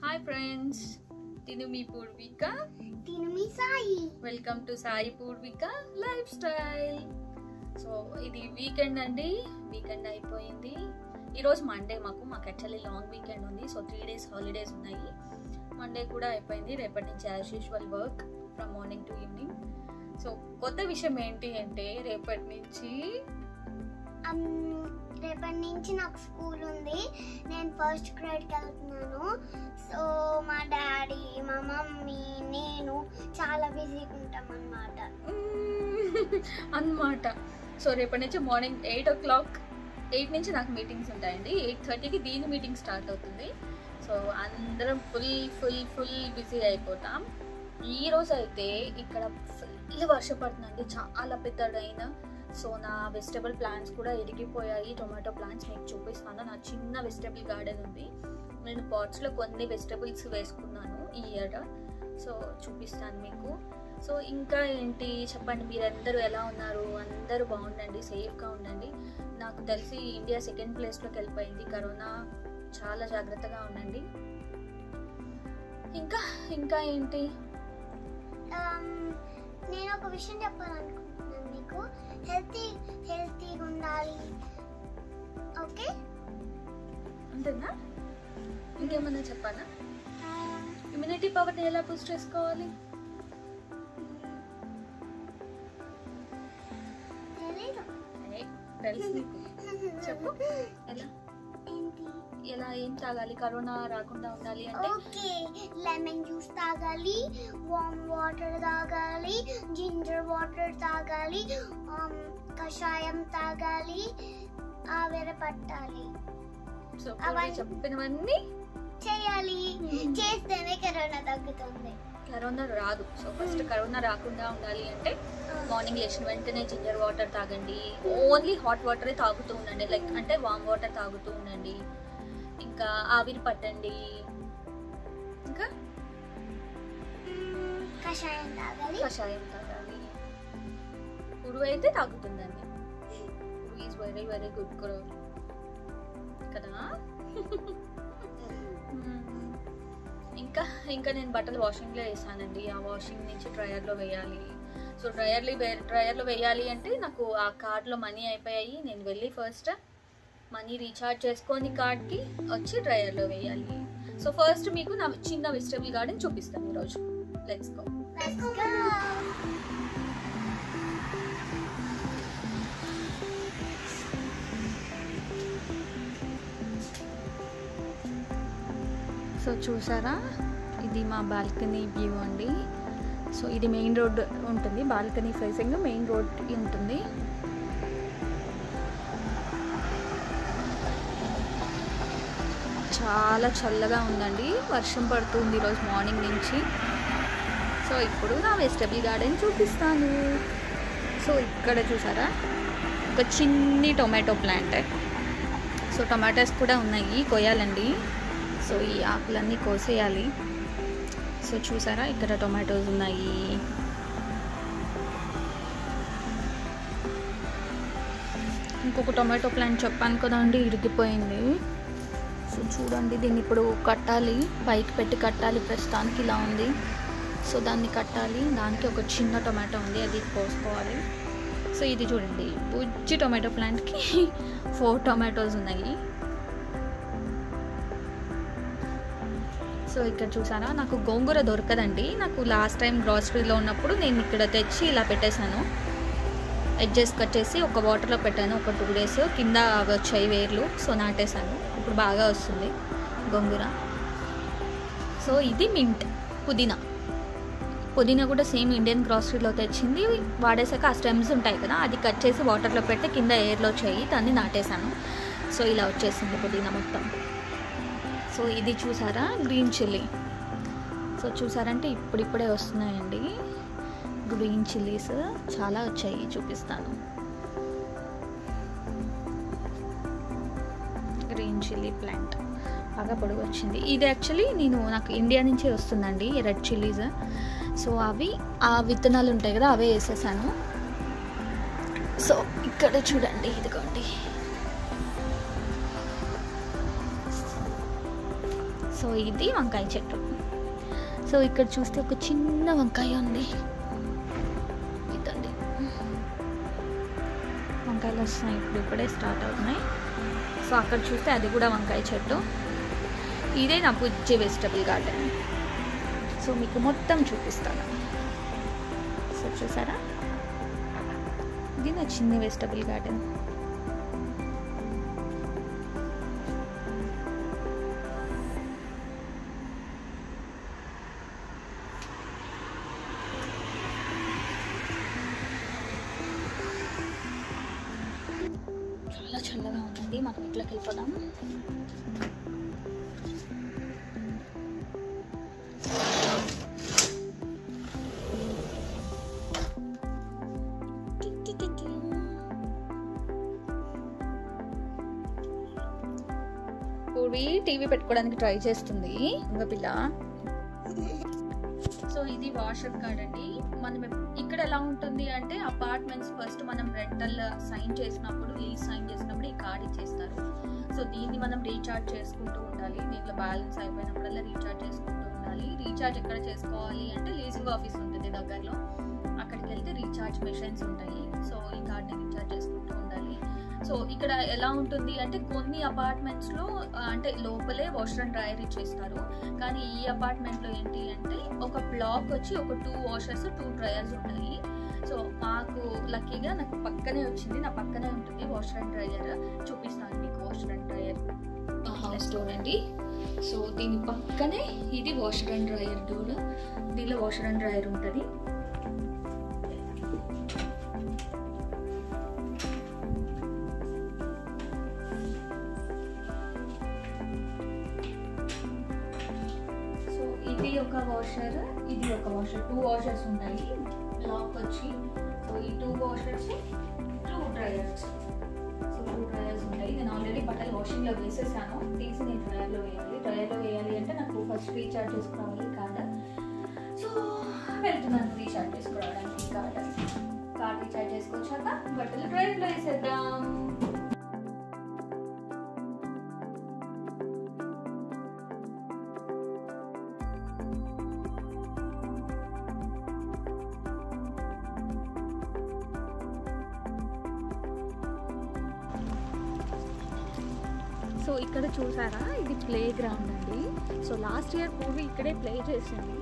Hi friends, తిను మీ పూర్విక, తిను మీ Sai. Welcome to Sai Purvika lifestyle. So ఇది వీకెండ్ అండి, వీకెండ్ అయిపోయింది. ఈరోజు మండే, మాకు యాక్చువల్లీ లాంగ్ వీకెండ్ ఉంది. సో 3 days హాలిడేస్ ఉన్నాయి. మండే కూడా అయిపోయింది. రేపటి నుంచి as usual work from morning to evening. So కొత్త విషయం ఏంటి అంటే రేపటి నుంచి నాకు స్కూల్ ఉంది. నేను ఫస్ట్ గ్రేడ్కి వెళ్తున్నాను. సో మా డాడీ, మా మమ్మీ, నేను చాలా బిజీగా ఉంటాం అన్నమాట. సో రేపటి నుంచి మార్నింగ్ 8 o'clock, 8 నుంచి నాకు మీటింగ్స్ ఉంటాయండి. 8:30కి దీని మీటింగ్ స్టార్ట్ అవుతుంది. సో అందరం ఫుల్ బిజీ అయిపోతాం. ఈరోజు అయితే ఇక్కడ ఫుల్ వర్షం పడుతుందండి, చాలా పెద్దదైన. సో నా వెజిటబుల్ ప్లాంట్స్ కూడా ఎరిగిపోయాయి. టొమాటో ప్లాంట్స్ మీకు చూపిస్తాను. నా చిన్న వెజిటబుల్ గార్డెన్ ఉంది. నేను పాట్స్లో కొన్ని వెజిటబుల్స్ వేసుకున్నాను ఈ ఇయర్. సో చూపిస్తాను మీకు. సో ఇంకా ఏంటి చెప్పండి, మీరందరూ ఎలా ఉన్నారు? అందరూ బాగుండండి, సేఫ్గా ఉండండి. నాకు తెలిసి ఇండియా 2nd ప్లేస్లోకి వెళ్ళిపోయింది. కరోనా, చాలా జాగ్రత్తగా ఉండండి. ఇంకా ఏంటి, నేను ఒక విషయం చెప్పాలనుకుంటున్నాను మీకు. హెల్తీగా ఉండాలి, ఓకే? అంతేనా? ఇంకేమన్నా చెప్పాలా? ఇమ్యూనిటీ పవర్ని ఎలా బూస్ట్ చేసుకోవాలి? తెలుసు, చెప్పు. ఎలా ఏం తాగాలి కరోనా రాకుండా ఉండాలి అంటే? ఓకే, లెమన్ జ్యూస్ తాగాలి, వామ్ వాటర్ తాగాలి, జింజర్ వాటర్ తాగాలి, కషాయం తాగాలి, ఆవిరి పట్టాలి. సో చెప్పినవన్నీ చేయాలి. చేస్తేనే కరోనా తగ్గుతుంది. కరోనా రాదు. సో ఫస్ట్ కరోనా రాకుండా ఉండాలి అంటే మార్నింగ్ లేచిన వెంటనే జింజర్ వాటర్ తాగండి. ఓన్లీ హాట్ వాటరే తాగుతూ ఉండండి, లైక్ అంటే వామ్ వాటర్ తాగుతూ ఉండండి. ఇంకా ఆవిరి పట్టండి. ఇంకా కషాయం తాగాలి. ఉరువు అయితే తాగుతుందండి. ఉరువు ఈజ్ వెరీ గుడ్ కదా. ఇంకా నేను బట్టలు వాషింగ్లో వేసానండి. ఆ వాషింగ్ నుంచి డ్రయర్లో వేయాలి. సో డ్రయర్లో వేయాలి అంటే నాకు ఆ కార్డ్లో మనీ అయిపోయాయి. నేను వెళ్ళి ఫస్ట్ మనీ రీఛార్జ్ చేసుకొని కార్డ్కి వచ్చి డ్రయర్లో వేయాలి. సో ఫస్ట్ మీకు నా చిన్న వెజిటబుల్ గార్డెన్ చూపిస్తాను ఈరోజు. Let's go. సో చూసారా, ఇది మా బాల్కనీ వ్యూ అండి. సో ఇది మెయిన్ రోడ్ ఉంటుంది, బాల్కనీ ఫేసింగ్ మెయిన్ రోడ్ ఉంటుంది. చాలా చల్లగా ఉందండి, వర్షం పడుతుంది ఈరోజు మార్నింగ్ నుంచి. సో ఇప్పుడు నా వెజిటబుల్ గార్డెన్ చూపిస్తాను. సో ఇక్కడ చూసారా, ఒక చిన్ని టొమాటో ప్లాంట్. సో టొమాటోస్ కూడా ఉన్నాయి, కోయాలండి. సో ఈ ఆకులన్నీ కోసేయాలి. సో చూసారా, ఇక్కడ టొమాటోస్ ఉన్నాయి. ఇంకొక టొమాటో ప్లాంట్ చెప్పాను కదండి, ఇరిగిపోయింది. సో చూడండి, దీన్ని ఇప్పుడు కట్టాలి, పైకి పెట్టి కట్టాలి. ప్రస్తుతానికి ఇలా ఉంది. సో దాన్ని కట్టాలి. దానికి ఒక చిన్న టొమాటో ఉంది, అది కోసుకోవాలి. సో ఇది చూడండి, బుజ్జి టొమాటో ప్లాంట్కి 4 టొమాటోస్ ఉన్నాయి. సో ఇక్కడ చూసారా, నాకు గోంగూర దొరకదండి. నాకు లాస్ట్ టైం గ్రాసరీలో ఉన్నప్పుడు నేను ఇక్కడ తెచ్చి ఇలా పెట్టేశాను. ఎడ్జెస్ కట్ చేసి ఒక వాటర్లో పెట్టాను. ఒక 2 days కింద వచ్చాయి వేర్లు. సో నాటేశాను, ఇప్పుడు బాగా వస్తుంది గోంగూర. సో ఇది మింట్, పుదీనా కూడా సేమ్ ఇండియన్ గ్రాసరీలో తెచ్చింది. వాడేసాక ఆ స్టెమ్స్ ఉంటాయి కదా, అది కట్ చేసి వాటర్లో పెట్టి కింద ఎయిర్లో చేయి దాన్ని నాటేశాను. సో ఇలా వచ్చేసింది పుదీనా మొత్తం. సో ఇది చూసారా, గ్రీన్ చిల్లీ. సో చూసారంటే ఇప్పుడిప్పుడే వస్తున్నాయండి గ్రీన్ చిల్లీస్, చాలా వచ్చాయి, చూపిస్తాను. గ్రీన్ చిల్లీ ప్లాంట్ బాగా పొడుగు వచ్చింది. ఇది యాక్చువల్లీ నాకు ఇండియా నుంచే వస్తుందండి, రెడ్ చిల్లీస్. సో అవి ఆ విత్తనాలు ఉంటాయి కదా, అవే వేసేసాను. సో ఇక్కడ చూడండి, ఇదిగోండి. సో ఇది వంకాయ చెట్టు. సో ఇక్కడ చూస్తే ఒక చిన్న వంకాయ ఉంది. ఇదండి వంకాయలు వస్తున్నాయి, ఇప్పుడే స్టార్ట్ అవుతున్నాయి. సో అక్కడ చూస్తే అది కూడా వంకాయ చెట్టు. ఇదే నా బుజ్జి వెజిటబుల్ గార్డెన్. సో మీకు మొత్తం చూపిస్తాను. సో చూసారా, ఇది నా చిన్న వెజిటబుల్ గార్డెన్. చాలా చల్లగా ఉందండి, మనం ఇంట్లోకి వెళ్ళిపోదాం. టీవీ పెట్టుకోవడానికి ట్రై చేస్తుంది ఇంకా పిల్ల. సో ఇది వాషర్ కార్డ్ అండి. మనం ఇక్కడ ఎలా ఉంటుంది అంటే అపార్ట్మెంట్స్ ఫస్ట్ మనం రెంటల్ సైన్ చేసినప్పుడు, లీజ్ సైన్ చేసినప్పుడు ఈ కార్డ్ ఇచ్చేస్తారు. సో దీన్ని మనం రీఛార్జ్ చేసుకుంటూ ఉండాలి. దీంట్లో బ్యాలెన్స్ అయిపోయినప్పుడల్లా రీఛార్జ్ చేసుకుంటూ ఉండాలి. రీఛార్జ్ ఎక్కడ చేసుకోవాలి అంటే లీజింగ్ ఆఫీస్ ఉంటుంది దగ్గరలో, అక్కడికి వెళ్తే రీఛార్జ్ మెషిన్స్ ఉంటాయి. సో ఈ కార్డ్ని రీఛార్జ్ చేసుకుంటూ ఉండాలి. సో ఇక్కడ ఎలా ఉంటుంది అంటే కొన్ని అపార్ట్మెంట్స్లో అంటే లోపలే వాషర్ అండ్ డ్రైయర్ ఇచ్చేస్తారు. కానీ ఈ అపార్ట్మెంట్లో ఏంటి అంటే ఒక బ్లాక్ వచ్చి ఒక 2 వాషర్స్ 2 డ్రైయర్స్ ఉంటాయి. సో మాకు లక్కీగా నాకు పక్కనే వచ్చింది, నా పక్కనే ఉంటుంది వాషర్ అండ్ డ్రైయర్. చూపిస్తాను మీకు washer and dryer house door అండి. సో దీని పక్కనే ఇది వాషర్ అండ్ డ్రైయర్ డోర్. దీనిలో వాషర్ అండ్ డ్రైయర్ ఉంటుంది. ఇది ఒక వాషర్, ఇది ఒక వాషర్, 2 వాషర్స్ ఉంటాయి. లాక్ వచ్చి సో ఈ 2 వాషర్స్ 2 డ్రైయర్స్. సో 2 డ్రైయర్స్ ఉంటాయి. నేను ఆల్రెడీ బట్టలు వాషింగ్లో వేసేసాను, తీసి నేను డ్రైయర్లో వేయాలి. డ్రైయర్లో వేయాలి అంటే నాకు ఫస్ట్ రీఛార్జ్ చేసుకోవాలి కార్డ్. సో వెళ్తున్నాను రీఛార్జ్ చేసుకోవడానికి. కార్డ్ రీఛార్జ్ చేసుకొచ్చాక బట్టలు డ్రైయర్లో వేసేద్దాం. సో ఇక్కడ చూసారా, ఇది ప్లే గ్రౌండ్ అండి. సో లాస్ట్ ఇయర్ పూర్వీ ఇక్కడే ప్లే చేసింది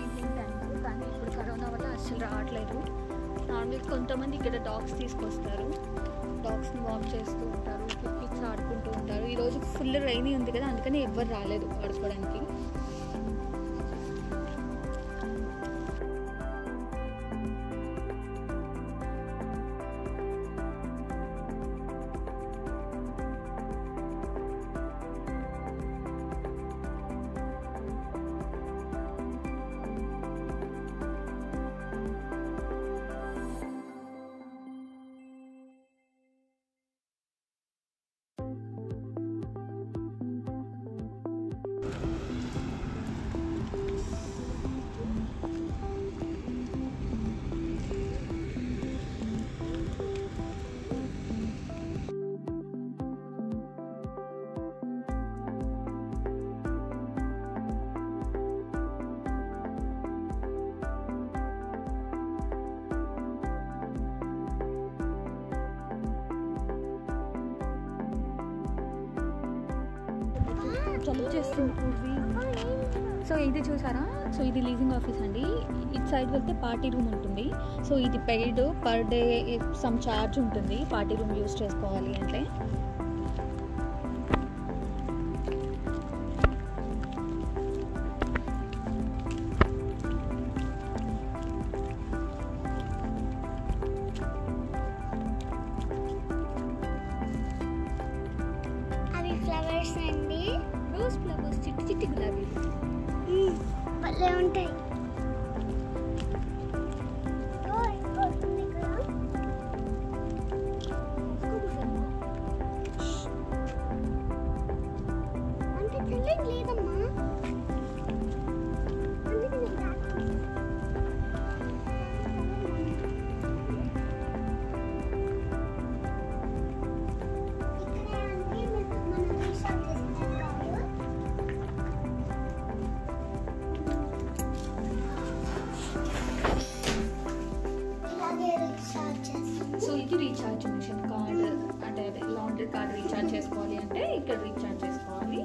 ఈవినింగ్ టైమ్స్. కానీ ఇప్పుడు కరోనా వల్ల అస్సలు రావట్లేదు. నార్మల్గా కొంతమంది ఇక్కడ డాగ్స్ తీసుకొస్తారు, డాగ్స్ని వాక్ చేస్తూ ఉంటారు, కిడ్స్ ఆడుకుంటూ ఉంటారు. ఈరోజు ఫుల్ రైనీ ఉంది కదా, అందుకని ఎవ్వరు రాలేదు ఆడుకోవడానికి. జంప్ చేస్తుంది పూర్వీ. సో ఇది చూసారా, సో ఇది లీజింగ్ ఆఫీస్ అండి. ఇటు సైడ్ వెళ్తే పార్టీ రూమ్ ఉంటుంది. సో ఇది paid, per day some charge ఉంటుంది పార్టీ రూమ్ యూజ్ చేసుకోవాలి అంటే. అవి ఫ్లవర్స్ అండి, రోజ్ ఫ్లవర్స్, చిట్టి చిట్టి గులాబీలు భలే ఉంటాయి. అంటే తెలియదు లేదమ్మా, రీఛార్జ్ మిషన్ కార్డ్ అంటే అదే లాండ్రీ కార్డ్ రీఛార్జ్ చేసుకోవాలి అంటే ఇక్కడ రీఛార్జ్ చేసుకోవాలి.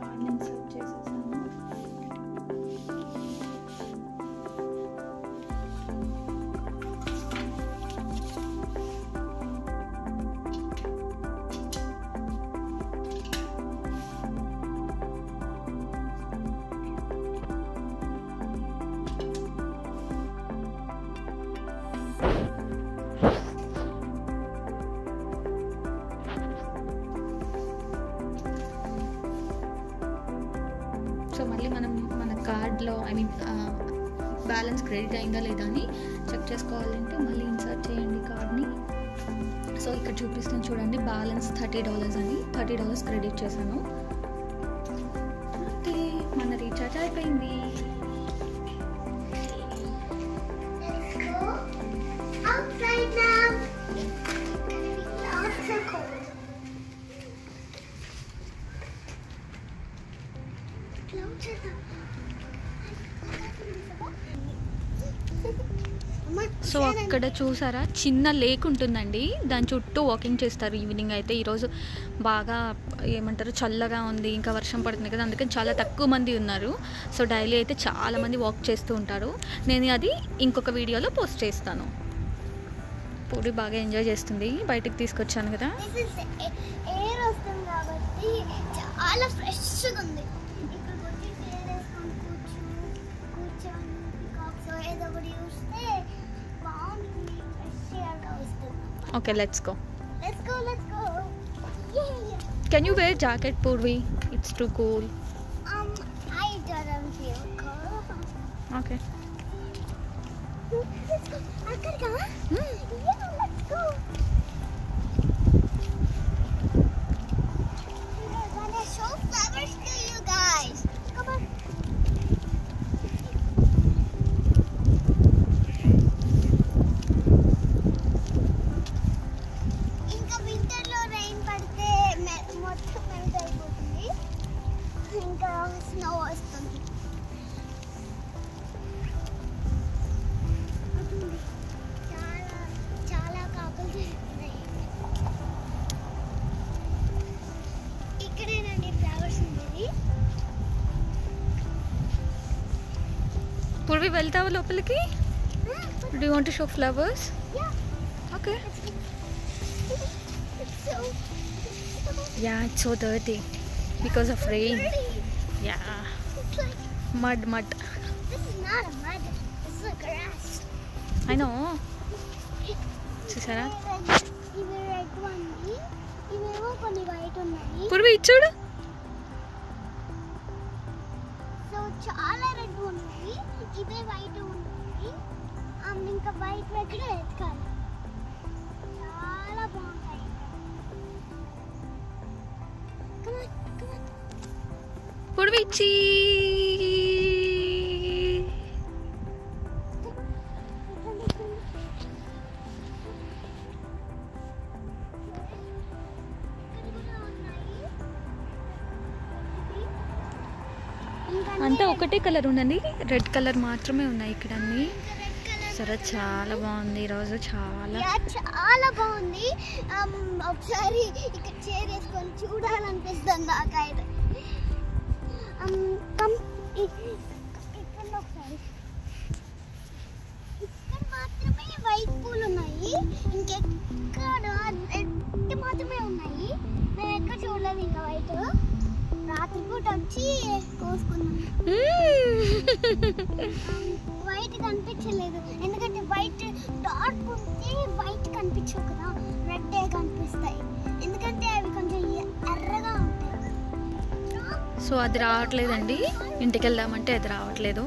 కార్డ్ ఇన్సర్ట్ చేసేసాను. సో మళ్ళీ మనం మన కార్డ్లో బ్యాలెన్స్ క్రెడిట్ అయిందా లేదా అని చెక్ చేసుకోవాలంటే మళ్ళీ ఇన్సర్ట్ చేయండి కార్డ్ని. సో ఇక్కడ చూపిస్తాను చూడండి, బ్యాలెన్స్ $30 అని, $30 క్రెడిట్ చేశాను. అంటే మన రీఛార్జ్ అయిపోయింది. సో అక్కడ చూసారా చిన్న లేక్ ఉంటుందండి, దాని చుట్టూ వాకింగ్ చేస్తారు ఈవినింగ్ అయితే. ఈరోజు బాగా ఏమంటారు చల్లగా ఉంది, ఇంకా వర్షం పడుతుంది కదా, అందుకని చాలా తక్కువ మంది ఉన్నారు. సో డైలీ అయితే చాలామంది వాక్ చేస్తూ ఉంటారు. నేను అది ఇంకొక వీడియోలో పోస్ట్ చేస్తాను. పూరి బాగా ఎంజాయ్ చేస్తుంది, బయటికి తీసుకొచ్చాను కదా. ఎయిర్ వస్తుంది కాబట్టి చాలా ఫ్రెష్గా ఉంది. ఇక్కడికి వచ్చి చైర్ వేసుకొని కూర్చొని సో ఏదో ఒకటి చూస్తే బాగుంటుంది, ఫ్రెష్గా వస్తుంది. Okay, let's go. Let's go. Can you wear jacket, Purvi? It's too cool. I don't feel cold. Okay. Let's go. Akarga? Yeah, let's go. We're gonna show flowers to you guys. Come on. ఇంకా వింటర్లో rain పడితే మొత్తం melt అయిపోతుంది, ఇంకా snow వస్తుంది. చాలా చాలా కాకులు తిరుగుతున్నాయి. ఇక్కడేనండి ఫ్లవర్స్ ఉండేది. Purvi, వెళ్తావా లోపలికి? Do you want to show flowers? Yeah. Okay. It's so Yeah, it's so dirty because of rain. pretty. Yeah, It's like mud. this is not a mud. This is a grass. I know. చూసారా? ఇవి red ఉన్నాయి, ఇవేమో కొన్ని white ఉన్నాయి. Purvi, చూడు. So చాలా red ఉన్నాయి, ఇవే వైట్ ఉన్నాయి. ఇంకా వైట్ ఎక్కడ ఎత్తుకాలి, చాలా బాగుంటాయి. Come on. Purvi, చీ. అంతా ఒకటే కలర్ ఉందండి, రెడ్ కలర్ మాత్రమే ఉన్నాయి ఇక్కడ అన్ని. సరే, చాలా బాగుంది ఈరోజు, చాలా బాగుంది. ఒకసారి ఇక్కడ చైర్ వేసుకొని చూడాలనిపిస్తుంది నాకైతే. ఇక్కడ ఒకసారి ఇక్కడ మాత్రమే వైట్ పూలు ఉన్నాయి, ఇంకెక్కడ రెడ్ మాత్రమే ఉన్నాయి. మేము ఎక్కడ చూడలేదు ఇంకా వైట్. రాత్రిపూట వచ్చి కోసుకున్నాం. వైట్ కనిపించలేదు, ఎందుకంటే వైట్ డార్క్ ఉంటే వైట్ కనిపించవు కదా, రెడ్ కనిపిస్తాయి, ఎందుకంటే అవి కొంచెం ఎర్రగా ఉంటాయి. సో అది రావట్లేదండి, ఇంటికి వెళ్దామంటే అది రావట్లేదు.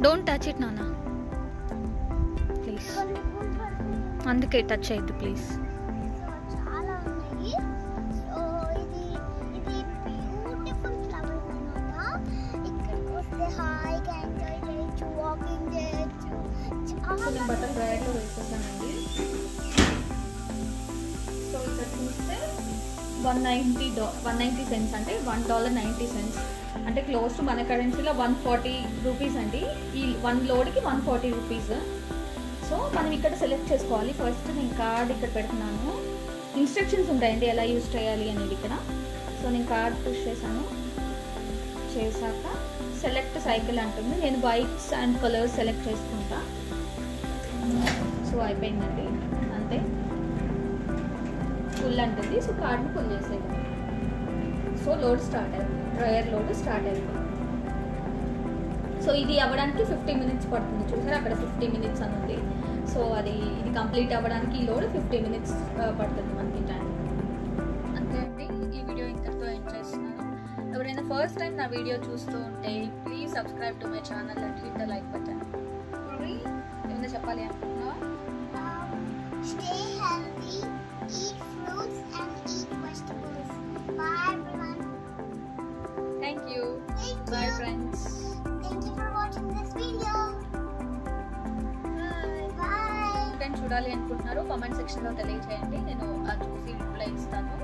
డోంట్ టచ్ ఇట్ నాన్న ప్లీజ్, అందుకే టచ్ అయ్యద్దు ప్లీజ్. చాలా ఉన్నాయి. సో ఇది బ్యూటిఫుల్ ఫ్లవర్స్ అన్నమాట. ఇక్కడికి వస్తే హాయిగా ఎంజాయ్ చేయొచ్చు, వాకింగ్ చేయొచ్చు. చాలా బట్టలు డ్రైయర్లో వేసేసానండి. సో ఇక్కడ చూస్తే 190 cents అంటే $1.90 అంటే క్లోజ్ టు మన కరెన్సీలో 140 రూపీస్ అండి. ఈ 1 లోడ్కి 140 రూపీస్. సో మనం ఇక్కడ సెలెక్ట్ చేసుకోవాలి. ఫస్ట్ నేను కార్డ్ ఇక్కడ పెడుతున్నాను. ఇన్స్ట్రక్షన్స్ ఉంటాయండి ఎలా యూజ్ చేయాలి అనేది ఇక్కడ. సో నేను కార్డ్ పుష్ చేశాక సెలెక్ట్ సైకిల్ అంటుంది. నేను వైట్స్ అండ్ కలర్స్ సెలెక్ట్ చేసుకుంటా. సో అయిపోయిందండి, అంతే. ఫుల్ అంటుంది. సో కార్డ్ని ఫుల్ చేసేది. సో లోడ్ స్టార్ట్ అయింది, డ్రయర్ లోడ్ స్టార్ట్ అయింది. సో ఇది అవ్వడానికి 50 minutes పడుతుంది. చూసారా అక్కడ 50 minutes అని ఉంది. సో ఇది కంప్లీట్ అవ్వడానికి ఈ లోడ్ 50 minutes పడుతుంది మనకి టైం. అంతే అండి, ఈ వీడియో ఇంతటితో ఎండ్ చేస్తున్నాను. ఎవరైనా ఫస్ట్ టైం నా వీడియో చూస్తూ ఉంటే please subscribe to my channel and hit the like button. ఏమైనా చెప్పాలి అనుకుంటున్నావా? Stay healthy, eat fruits and eat vegetables. Bye everyone. Thank you. Bye friends. Thank you for watching this video. Bye. Content చూడాలి అనుకుంటున్నారు comment సెక్షన్లో తెలియజేయండి. నేను అది చూసి రిప్లై ఇస్తాను.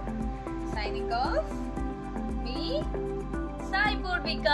సైనింగ్ ఆఫ్ మీ సాయి పూర్విక.